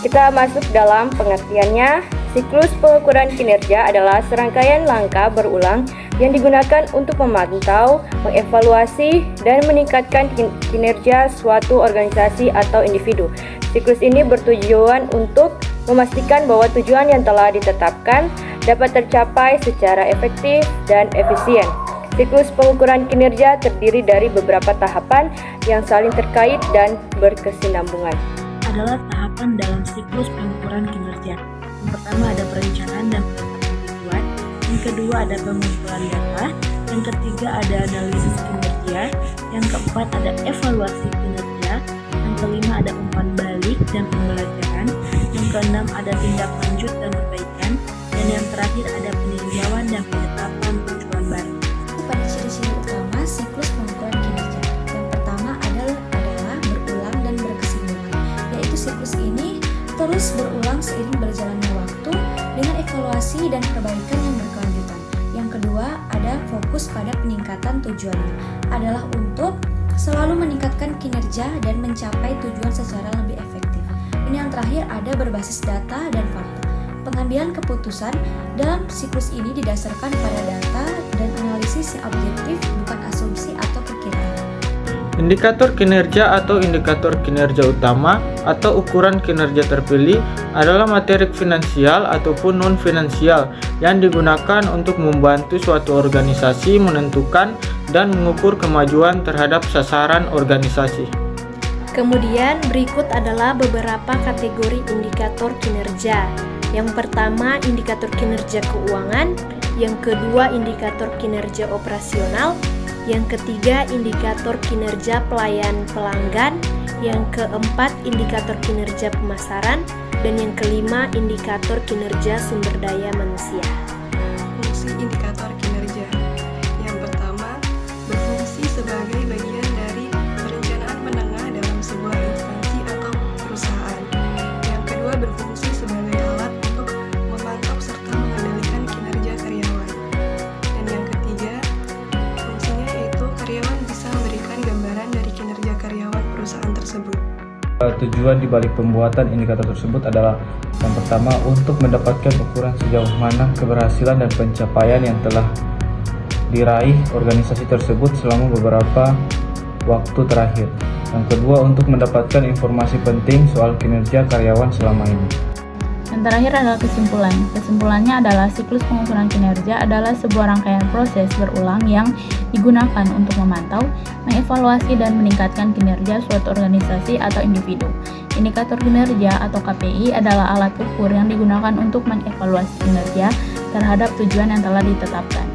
Kita masuk dalam pengertiannya. Siklus pengukuran kinerja adalah serangkaian langkah berulang yang digunakan untuk memantau, mengevaluasi, dan meningkatkan kinerja suatu organisasi atau individu. Siklus ini bertujuan untuk memastikan bahwa tujuan yang telah ditetapkan dapat tercapai secara efektif dan efisien. Siklus pengukuran kinerja terdiri dari beberapa tahapan yang saling terkait dan berkesinambungan. Adalah tahapan dalam siklus pengukuran kinerja. Yang pertama ada perencanaan dan penetapan tujuan, yang kedua ada pengumpulan data, yang ketiga ada analisis kinerja, yang keempat ada evaluasi kinerja, yang kelima ada umpan balik dan pembelajaran, yang keenam ada tindak lanjut dan perbaikan, dan yang terakhir ada peninjauan dan penetapan tujuan baru. Pada ciri-ciri utama siklus pengukuran kinerja, yang pertama adalah berulang dan berkesinambungan, yaitu siklus ini terus berulang seiring berjalannya waktu dengan evaluasi dan perbaikan yang berkelanjutan. Yang kedua, ada fokus pada peningkatan tujuannya, adalah untuk selalu meningkatkan kinerja dan mencapai tujuan secara lebih efektif. Ini yang terakhir ada berbasis data dan fakta. Pengambilan keputusan dalam siklus ini didasarkan pada data dan analisis yang objektif, bukan asumsi atau perkiraan. Indikator kinerja atau indikator kinerja utama atau ukuran kinerja terpilih adalah materi finansial ataupun non-finansial yang digunakan untuk membantu suatu organisasi menentukan dan mengukur kemajuan terhadap sasaran organisasi. Kemudian berikut adalah beberapa kategori indikator kinerja. Yang pertama, indikator kinerja keuangan, yang kedua, indikator kinerja operasional, yang ketiga, indikator kinerja pelayan pelanggan, yang keempat, indikator kinerja pemasaran, dan yang kelima, indikator kinerja sumber daya manusia. Fungsi indikator kinerja. Yang pertama, berfungsi sebagai bagian dari perencanaan menengah dalam sebuah instansi atau perusahaan. Yang kedua, berfungsi sebagai alat untuk memantau serta mengendalikan kinerja karyawan. Dan yang ketiga, fungsinya yaitu karyawan bisa memberikan gambaran dari kinerja karyawan perusahaan tersebut. Tujuan dibalik pembuatan indikator tersebut adalah yang pertama untuk mendapatkan ukuran sejauh mana keberhasilan dan pencapaian yang telah diraih organisasi tersebut selama beberapa waktu terakhir. Yang kedua untuk mendapatkan informasi penting soal kinerja karyawan selama ini. Yang terakhir adalah kesimpulan. Kesimpulannya adalah siklus pengukuran kinerja adalah sebuah rangkaian proses berulang yang digunakan untuk memantau, mengevaluasi, dan meningkatkan kinerja suatu organisasi atau individu. Indikator kinerja atau KPI adalah alat ukur yang digunakan untuk mengevaluasi kinerja terhadap tujuan yang telah ditetapkan.